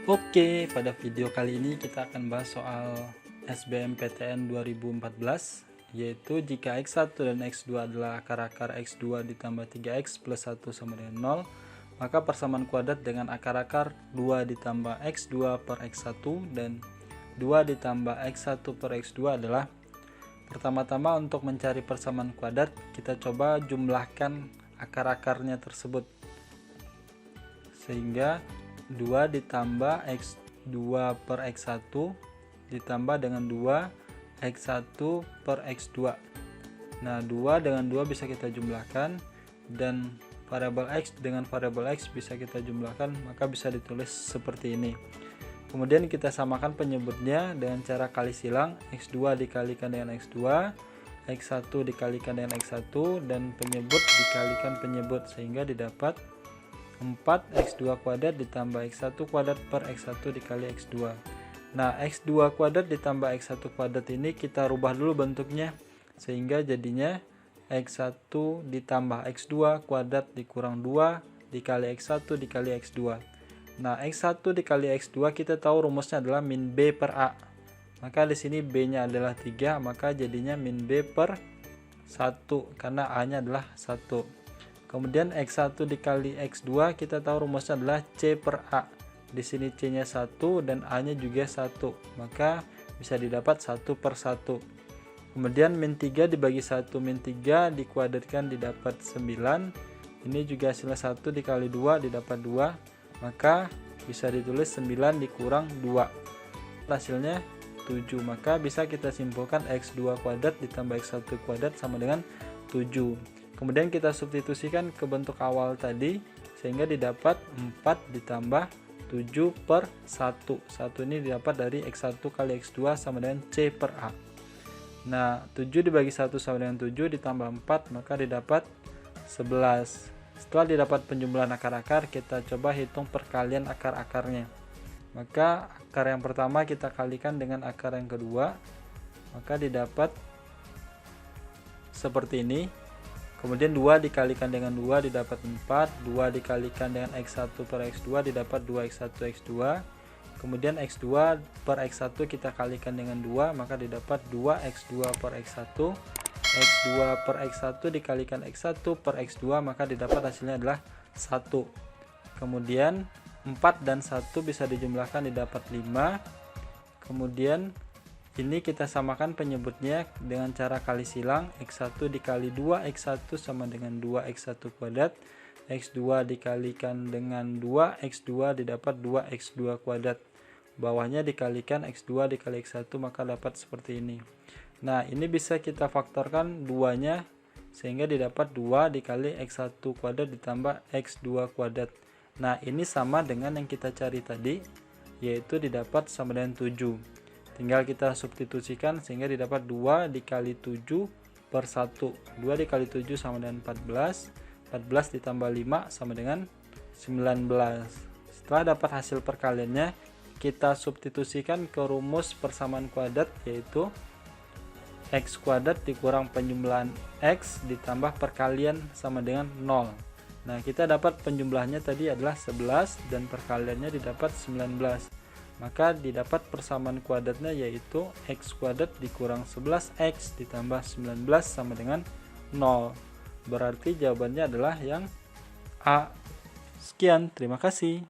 Oke, pada video kali ini kita akan bahas soal SBMPTN 2014, yaitu jika X1 dan X2 adalah akar-akar X2 ditambah 3X plus 1 sama dengan 0, maka persamaan kuadrat dengan akar-akar 2 ditambah X2 per X1 dan 2 ditambah X1 per X2 adalah, pertama-tama untuk mencari persamaan kuadrat, kita coba jumlahkan akar-akarnya tersebut. Sehingga 2 ditambah X2 per X1 ditambah dengan 2 X1 per X2. Nah, 2 dengan 2 bisa kita jumlahkan, dan variabel X dengan variabel X bisa kita jumlahkan, maka bisa ditulis seperti ini. Kemudian kita samakan penyebutnya dengan cara kali silang, X2 dikalikan dengan X2, X1 dikalikan dengan X1, dan penyebut dikalikan penyebut, sehingga didapat 4x2 kuadrat ditambah x1 kuadrat per x1 dikali x2. Nah, x2 kuadrat ditambah x1 kuadrat ini kita rubah dulu bentuknya, sehingga jadinya x1 ditambah x2 kuadrat dikurang 2 dikali x1 dikali x2. Nah, x1 dikali x2 kita tahu rumusnya adalah min b per a. Maka di sini b-nya adalah 3, maka jadinya min b per 1 karena a-nya adalah 1. Kemudian X1 dikali X2 kita tahu rumusnya adalah C per A. Di sini C-nya 1 dan A-nya juga 1. Maka bisa didapat 1 per 1. Kemudian min 3 dibagi 1 min 3 dikuadratkan didapat 9. Ini juga hasilnya 1 dikali 2 didapat 2. Maka bisa ditulis 9 dikurang 2. Hasilnya 7. Maka bisa kita simpulkan X2 kuadrat ditambah X1 kuadrat sama dengan 7. Kemudian kita substitusikan ke bentuk awal tadi, sehingga didapat 4 ditambah 7 per 1. 1 ini didapat dari X1 kali X2 sama dengan C per A. Nah, 7 dibagi 1 sama dengan 7 ditambah 4, maka didapat 11. Setelah didapat penjumlahan akar-akar, kita coba hitung perkalian akar-akarnya. Maka akar yang pertama kita kalikan dengan akar yang kedua, maka didapat seperti ini. Kemudian 2 dikalikan dengan 2 didapat 4, 2 dikalikan dengan X1 per X2 didapat 2X1 X2. Kemudian X2 per X1 kita kalikan dengan 2, maka didapat 2X2 per X1. X2 per X1 dikalikan X1 per X2, maka didapat hasilnya adalah 1. Kemudian 4 dan 1 bisa dijumlahkan didapat 5. Kemudian ini kita samakan penyebutnya dengan cara kali silang, X1 dikali 2X1 sama dengan 2X1 kuadrat, X2 dikalikan dengan 2X2 didapat 2X2 kuadrat. Bawahnya dikalikan X2 dikali X1, maka dapat seperti ini. Nah, ini bisa kita faktorkan 2-nya, sehingga didapat 2 dikali X1 kuadrat ditambah X2 kuadrat. Nah, ini sama dengan yang kita cari tadi, yaitu didapat sama dengan 7. Tinggal kita substitusikan sehingga didapat 2 dikali 7 per 1. 2 dikali 7 sama dengan 14. 14 ditambah 5 sama dengan 19. Setelah dapat hasil perkaliannya, kita substitusikan ke rumus persamaan kuadrat, yaitu X kuadrat dikurang penjumlahan X ditambah perkalian sama dengan 0. Nah, kita dapat penjumlahannya tadi adalah 11 dan perkaliannya didapat 19. Maka didapat persamaan kuadratnya yaitu X kuadrat dikurang 11X ditambah 19 sama dengan 0. Berarti jawabannya adalah yang A. Sekian, terima kasih.